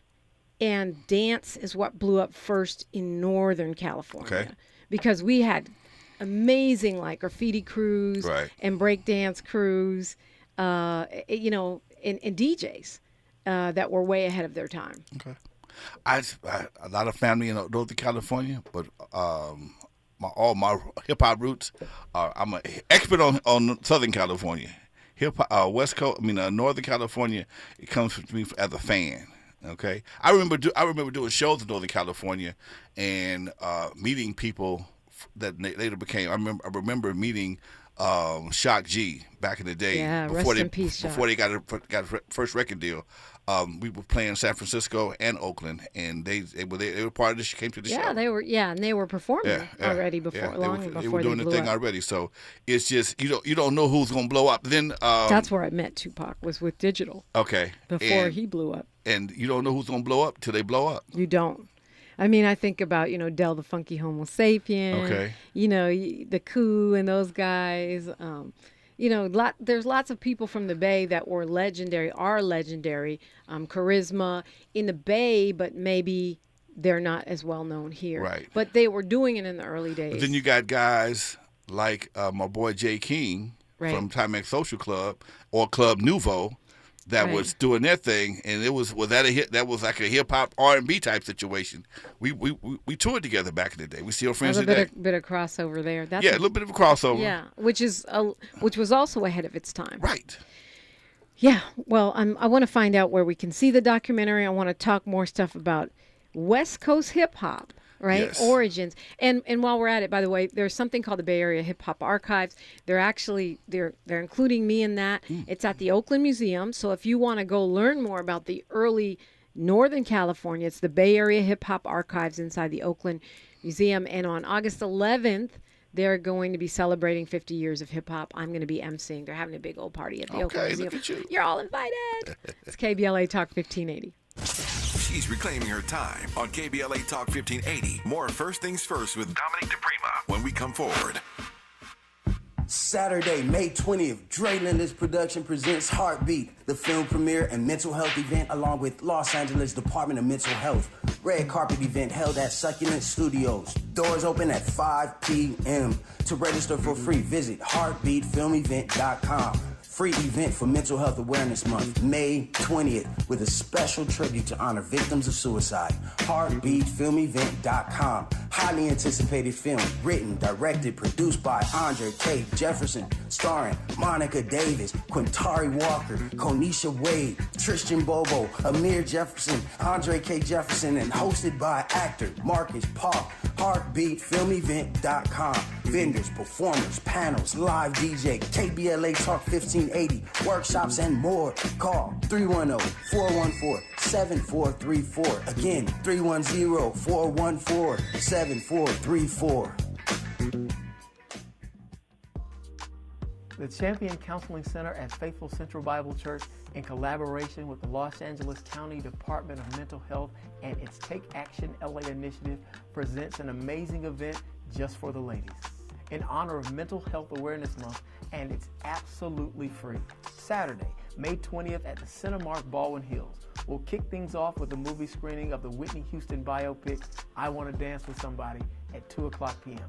and dance is what blew up first in Northern California. Okay. Because we had amazing like graffiti crews and breakdance crews, and DJs that were way ahead of their time. Okay. I a lot of family in Northern California, but all my hip hop roots I'm an expert on Southern California. Hip hop, Northern California. It comes to me as a fan. Okay, I remember doing shows in Northern California and meeting people that later became. I remember meeting Shock G back in the day. Yeah, before rest in peace, before they got a first record deal. We were playing San Francisco and Oakland, and they were part of this. Came to the show. Yeah, they were performing already before they were doing the thing up. already. So it's just you don't know who's gonna blow up. Then that's where I met Tupac, was with Digital. Okay, before he blew up. And you don't know who's gonna blow up till they blow up. You don't. I mean, I think about Del the Funky Homo Sapien. Okay. The Coup and those guys. There's lots of people from the Bay that are legendary. Charisma in the Bay, but maybe they're not as well known here. Right. But they were doing it in the early days. But then you got guys like my boy Jay King from Timex Social Club or Club Nouveau that was doing their thing, and was that a hit? That was like a hip hop R&B type situation. We toured together back in the day. We still friends today. A bit of crossover there. A little bit of a crossover. Yeah, which was also ahead of its time. Right. Yeah. Well, I want to find out where we can see the documentary. I want to talk more stuff about West Coast hip hop. Right? Yes. Origins. And while we're at it, by the way, there's something called the Bay Area Hip Hop Archives. They're including me in that. It's at the Oakland Museum. So if you want to go learn more about the early Northern California, it's the Bay Area Hip Hop Archives inside the Oakland Museum. And on August 11th, they're going to be celebrating 50 years of hip hop. I'm going to be emceeing. They're having a big old party at the Oakland Museum. Look at you. You're all invited. It's KBLA Talk 1580. She's reclaiming her time on KBLA Talk 1580. More First Things First with Dominique DePrima when we come forward. Saturday, May 20th, Dre Linda's production presents Heartbeat, the film premiere and mental health event along with Los Angeles Department of Mental Health. Red carpet event held at Succulent Studios. Doors open at 5 p.m. To register for free, visit heartbeatfilmevent.com. Free event for Mental Health Awareness Month, May 20th, with a special tribute to honor victims of suicide. HeartbeatFilmEvent.com. Highly anticipated film, written, directed, produced by Andre K. Jefferson, starring Monica Davis, Quintari Walker, Konisha Wade, Tristan Bobo, Amir Jefferson, Andre K. Jefferson, and hosted by actor Marcus Paul. HeartbeatFilmEvent.com. Vendors, performers, panels, live DJ, KBLA Talk 1580, workshops, and more. Call 310-414-7434. Again, 310-414-7434. The Champion Counseling Center at Faithful Central Bible Church, in collaboration with the Los Angeles County Department of Mental Health and its Take Action LA initiative, presents an amazing event just for the ladies in honor of Mental Health Awareness Month, and it's absolutely free. Saturday, May 20th at the Cinemark Baldwin Hills. We'll kick things off with a movie screening of the Whitney Houston biopic, I Want to Dance with Somebody, at 2 o'clock p.m.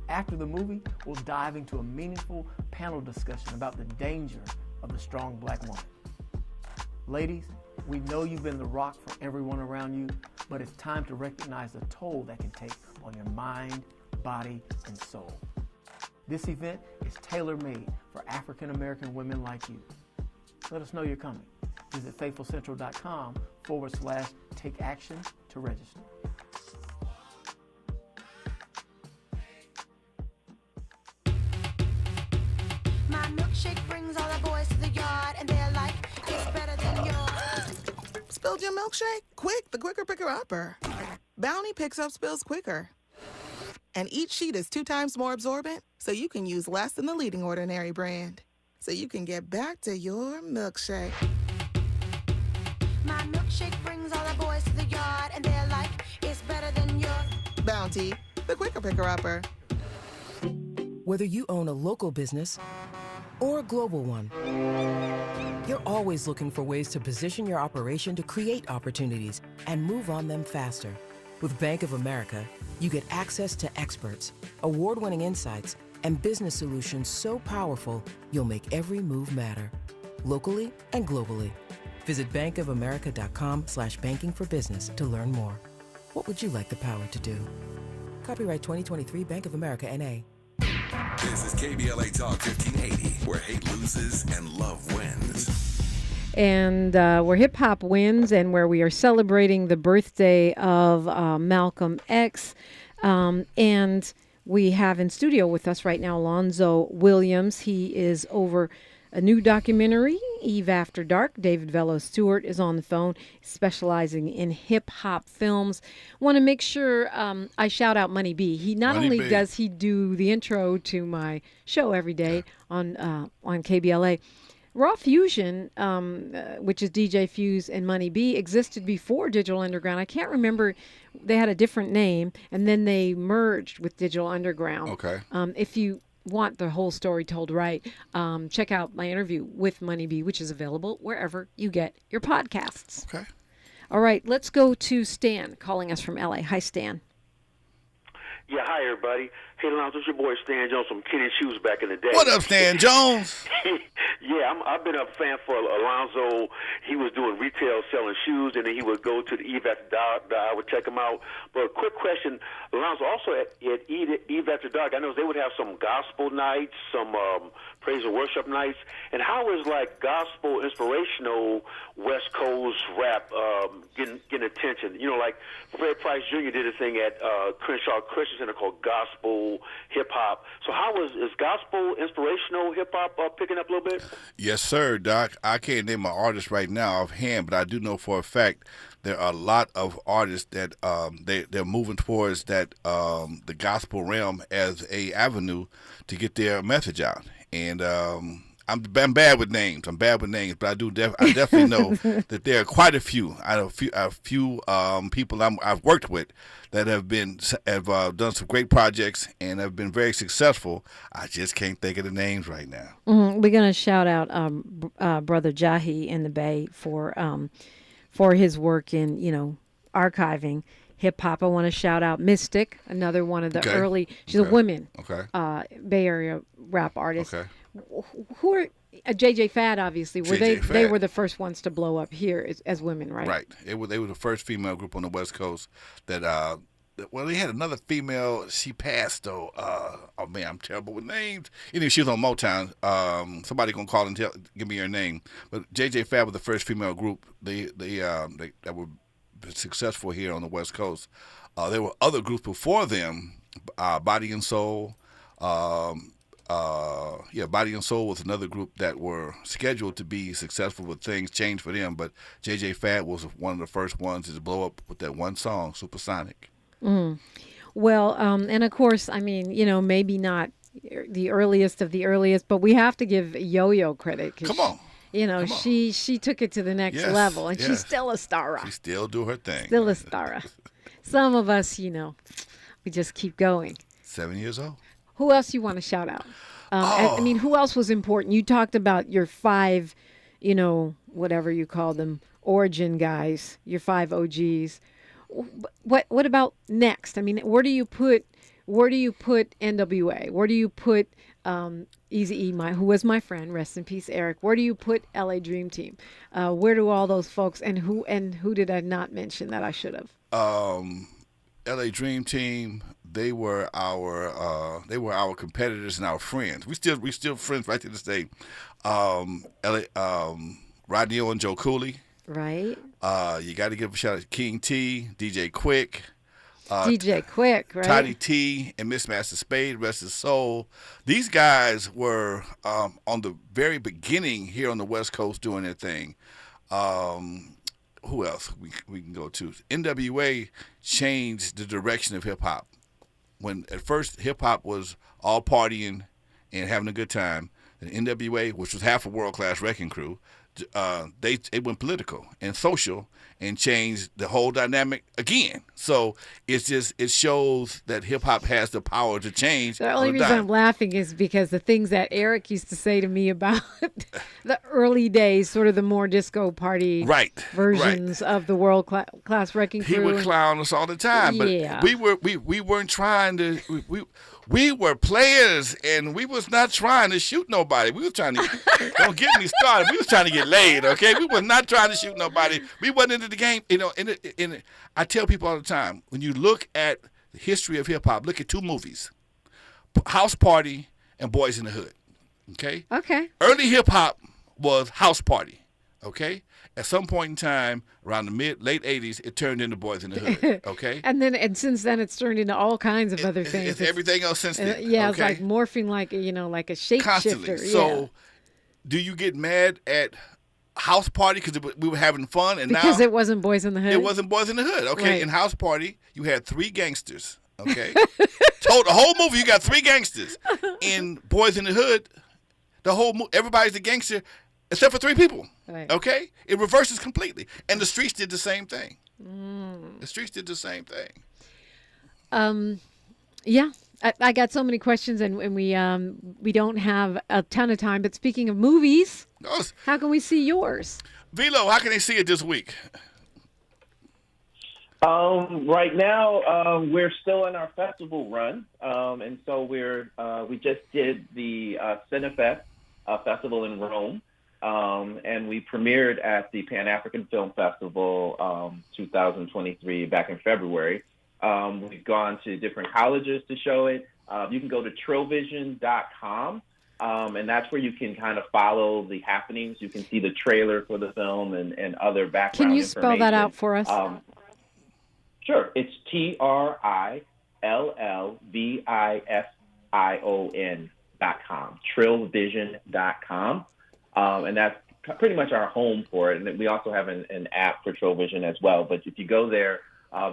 After the movie, we'll dive into a meaningful panel discussion about the danger of the strong black woman. Ladies, we know you've been the rock for everyone around you, but it's time to recognize the toll that can take on your mind, body, and soul. This event is tailor-made for African American women like you. Let us know you're coming. Visit faithfulcentral.com/take action to register. My milkshake brings all the boys to the yard, and they're like, it's better than yours. Spilled your milkshake? Quick, the quicker picker upper. Bounty picks up spills quicker. And each sheet is 2 times more absorbent, so you can use less than the leading Ordinary brand. So you can get back to your milkshake. My milkshake brings all the boys to the yard, and they're like, it's better than yours. Bounty, the quicker picker upper. Whether you own a local business or a global one, you're always looking for ways to position your operation to create opportunities and move on them faster. With Bank of America, you get access to experts, award-winning insights, and business solutions so powerful, you'll make every move matter, locally and globally. Visit bankofamerica.com/banking for business to learn more. What would you like the power to do? Copyright 2023 Bank of America, N.A. This is KBLA Talk 1580, where hate loses and love wins. And where hip-hop wins and where we are celebrating the birthday of Malcolm X. And we have in studio with us right now Alonzo Williams. He is over a new documentary, Eve After Dark. David Velo Stewart is on the phone, specializing in hip-hop films. Want to make sure I shout out Money B. He not only does he do the intro to my show every day on KBLA, Raw Fusion, which is DJ Fuse and Money B, existed before Digital Underground. I can't remember. They had a different name, and then they merged with Digital Underground. Okay. If you want the whole story told right, check out my interview with Money B, which is available wherever you get your podcasts. Okay. All right, let's go to Stan calling us from LA. Hi, Stan. Yeah, hi, everybody. Hey, Alonzo, it's your boy Stan Jones from Kenny Shoes back in the day. What up, Stan Jones? Yeah, I've been a fan for Alonzo. He was doing retail selling shoes, and then he would go to the Eve After Dark. I would check him out. But a quick question, Alonzo, also at Eve After Dark, I know they would have some gospel nights, some praise and worship nights. And how is, like, gospel inspirational West Coast rap getting attention? You know, like Fred Price Jr. did a thing at Crenshaw Christian Center called Gospel Hip Hop. So how is gospel inspirational hip hop picking up a little bit? Yes, sir, Doc. I can't name an artist right now offhand, but I do know for a fact there are a lot of artists that they're moving towards that the gospel realm as a avenue to get their message out. And I'm bad with names. But I definitely know that there are quite a few. A few people I've worked with that have done some great projects and have been very successful. I just can't think of the names right now. Mm-hmm. We're gonna shout out Brother Jahi in the Bay for his work in archiving hip hop. I want to shout out Mystic, another one of the early. She's a woman. Bay Area rap artist. Okay. Who are JJ Fad, obviously, they were the first ones to blow up here as women, right? Right. They were the first female group on the West Coast that they had another female. She passed though. Oh man, I'm terrible with names. Anyway, she was on Motown. Somebody gonna call and give me her name. But JJ Fad was the first female group. They that were successful here on the West Coast. There were other groups before them. Body and Soul. Body and Soul was another group that were scheduled to be successful, but things changed for them. But JJ Fad was one of the first ones to blow up with that one song, Supersonic. Mm. Well, and of course, I mean, maybe not the earliest of the earliest, but we have to give Yo-Yo credit. Come on. She took it to the next level, and she's still a star. She still do her thing. Still a star. Some of us, we just keep going. 7 years old. Who else you want to shout out? I mean, who else was important? You talked about your 5 whatever you call them, origin guys, your 5 OGs. What about next? I mean, where do you put NWA? Where do you put Eazy-E, who was my friend, rest in peace, Eric? Where do you put LA Dream Team? Where do all those folks and who did I not mention that I should have? LA Dream Team, they were our competitors and our friends. We still friends right to this day. Rodney O and Joe Cooley. Right. You got to give a shout out to King T, DJ Quick. DJ Quick, right? Toddy T and Miss Master Spade, rest his soul. These guys were on the very beginning here on the West Coast doing their thing. Who else we can go to? NWA changed the direction of hip-hop. When at first hip-hop was all partying and having a good time, and NWA, which was half a world-class wrecking crew, it went political and social and changed the whole dynamic again. So it shows that hip hop has the power to change. The only reason I'm laughing is because the things that Eric used to say to me about the early days, sort of the more disco party versions of the world class wrecking crew. He would clown us all the time, but we weren't trying to. We were players, and we was not trying to shoot nobody. We was trying to, don't get me started, we was trying to get laid, okay? We was not trying to shoot nobody. We wasn't into the game. I tell people all the time, when you look at the history of hip-hop, look at 2 movies, House Party and Boys in the Hood, okay? Okay. Early hip-hop was House Party, okay? At some point in time, around the late 80s, it turned into Boys in the Hood, okay? and since then, it's turned into all kinds of other things. It's everything else since then. Yeah, okay? it's like morphing like a shapeshifter. Constantly. So, do you get mad at House Party because we were having fun? And because now, it wasn't Boys in the Hood? It wasn't Boys in the Hood, okay? Right. In House Party, you had 3 gangsters, okay? The whole movie, you got 3 gangsters. In Boys in the Hood, everybody's a gangster except for 3 people. Right. Okay? It reverses completely. And the streets did the same thing. The streets did the same thing. Yeah. I got so many questions, and we don't have a ton of time. But speaking of movies, how can we see yours? Velo, how can they see it this week? Right now, we're still in our festival run. And so we just did the Cinefest festival in Rome. And we premiered at the Pan-African Film Festival 2023 back in February. We've gone to different colleges to show it. You can go to trillvision.com, and that's where you can kind of follow the happenings. You can see the trailer for the film and other background information. Can you spell spell that out for us? Sure. It's TRILLVISION.com, trillvision.com. And that's pretty much our home for it. And we also have an app for Trill Vision as well. But if you go there,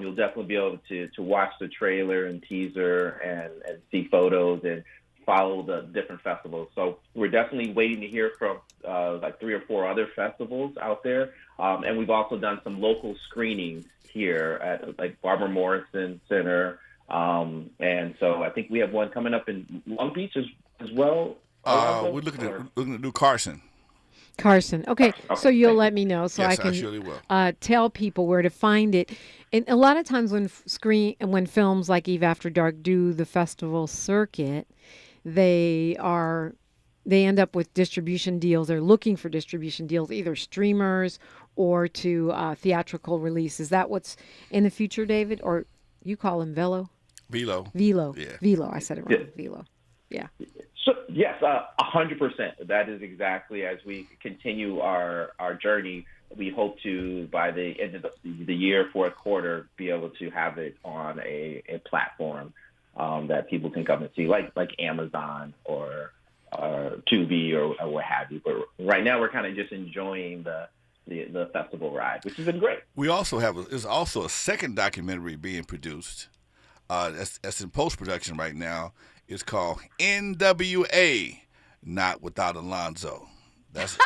you'll definitely be able to watch the trailer and teaser and see photos and follow the different festivals. So we're definitely waiting to hear from like 3 or 4 other festivals out there. And we've also done some local screenings here at like Barbara Morrison Center. And so I think we have one coming up in Long Beach as well. We're looking to do Carson. Okay. So you'll let me know so yes, I can surely will. Tell people where to find it. And a lot of times when films like Eve After Dark do the festival circuit, they end up with distribution deals. They're looking for distribution deals, either streamers or to theatrical release. Is that what's in the future, David? Or you call him Velo? Velo. Yeah. Velo. I said it wrong. Yeah. Velo. Yeah. So, yes, 100%. That is exactly as we continue our journey. We hope to, by the end of the year, 4th quarter, be able to have it on a platform that people can come and see, like Amazon or Tubi or what have you. But right now, we're kind of just enjoying the festival ride, which has been great. We also there's also a second documentary being produced that's in post-production right now. It's called NWA, Not Without Alonzo. That's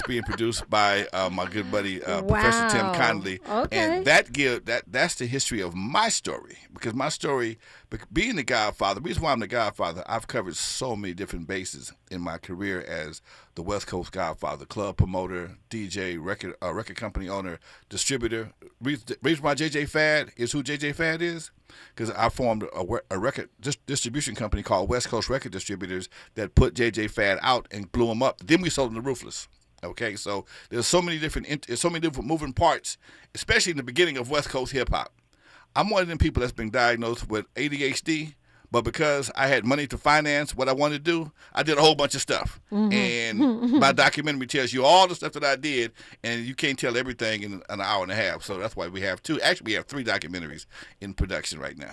being produced by my good buddy Professor Tim Connolly. Okay. And that's the history of my story, because my story being the Godfather, the reason why I'm the Godfather, I've covered so many different bases in my career as the West Coast Godfather, club promoter, DJ, record company owner, distributor. Reason why JJ Fad is who JJ Fad is, because I formed a record distribution company called West Coast Record Distributors that put JJ Fad out and blew him up. Then we sold him to Ruthless. Okay, so there's so many different moving parts, especially in the beginning of West Coast hip hop. I'm one of them people that's been diagnosed with ADHD, but because I had money to finance what I wanted to do, I did a whole bunch of stuff. Mm-hmm. And my documentary tells you all the stuff that I did, and you can't tell everything in an hour and a half. So that's why we have two. Actually, we have 3 documentaries in production right now.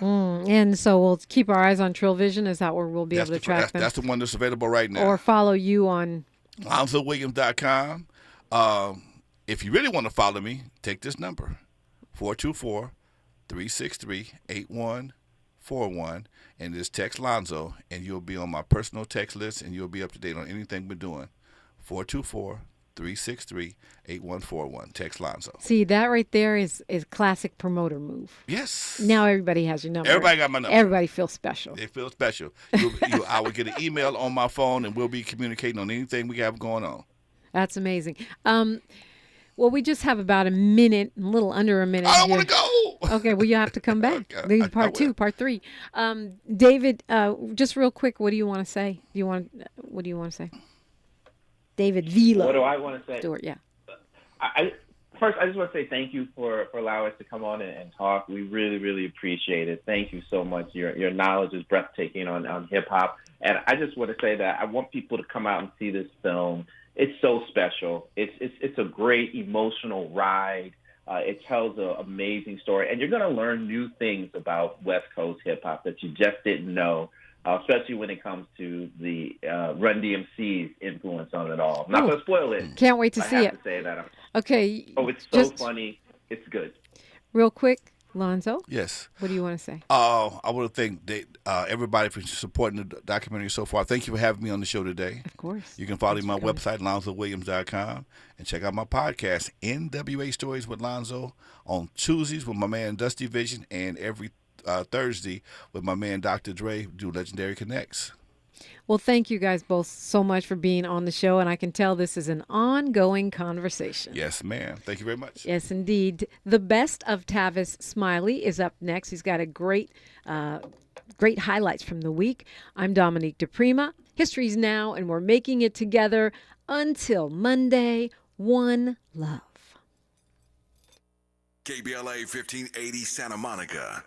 And so we'll keep our eyes on Trill Vision. Is that where we'll be able to track them? That's the one that's available right now. Or follow you on AlonzoWilliams.com. If you really want to follow me, take this number, 424-363-8141, and just text Lonzo, and you'll be on my personal text list, and you'll be up to date on anything we're doing. 424-363-8141. Text Lonzo. See, that right there is classic promoter move. Yes. Now everybody has your number. Everybody got my number. Everybody feels special. They feel special. I will get an email on my phone, and we'll be communicating on anything we have going on. That's amazing. Well, we just have about a minute, a little under a minute. I don't want to go. Okay, well, you have to come back. Part 2, part 3. David, just real quick, what do you want to say? What do you want to say? David Velo. What do I want to say? Stewart, yeah. First, I just want to say thank you for allowing us to come on and talk. We really, really appreciate it. Thank you so much. Your knowledge is breathtaking on hip-hop. And I just want to say that I want people to come out and see this film. It's so special. It's a great emotional ride. It tells an amazing story. And you're going to learn new things about West Coast hip-hop that you just didn't know, especially when it comes to the Run DMC's influence on it all. I'm not going to spoil it. Can't wait to see it. I have to say that. Okay. Oh, it's so funny. It's good. Real quick, Lonzo? Yes. What do you want to say? I want to thank everybody for supporting the documentary so far. Thank you for having me on the show today. Of course. You can follow my website, AlonzoWilliams.com, and check out my podcast, NWA Stories with Lonzo, on Tuesdays with my man Dusty Vision, and every Thursday with my man Dr. Dre, do Legendary Connects. Well, thank you guys both so much for being on the show, and I can tell this is an ongoing conversation. Yes, ma'am. Thank you very much. Yes, indeed. The best of Tavis Smiley is up next. He's got a great highlights from the week. I'm Dominique DePrima. History's now, and we're making it together. Until Monday, one love. KBLA 1580 Santa Monica.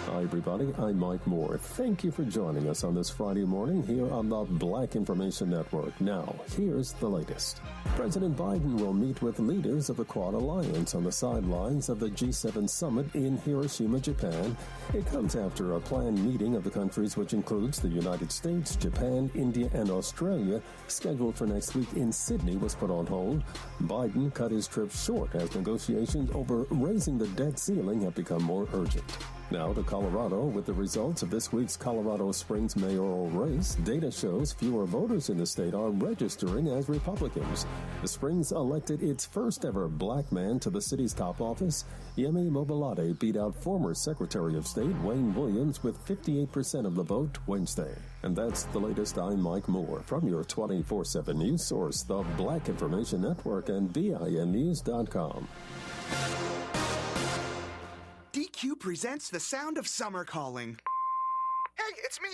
Hi, everybody. I'm Mike Moore. Thank you for joining us on this Friday morning here on the Black Information Network. Now, here's the latest. President Biden will meet with leaders of the Quad Alliance on the sidelines of the G7 summit in Hiroshima, Japan. It comes after a planned meeting of the countries, which includes the United States, Japan, India, and Australia, scheduled for next week in Sydney, was put on hold. Biden cut his trip short as negotiations over raising the debt ceiling have become more urgent. Now to Colorado with the results of this week's Colorado Springs mayoral race. Data shows fewer voters in the state are registering as Republicans. The Springs elected its first ever black man to the city's top office. Yemi Mobolade beat out former Secretary of State Wayne Williams with 58% of the vote Wednesday. And that's the latest. I'm Mike Moore from your 24/7 news source, the Black Information Network, and BINnews.com. DQ presents The Sound of Summer Calling. Hey, it's me,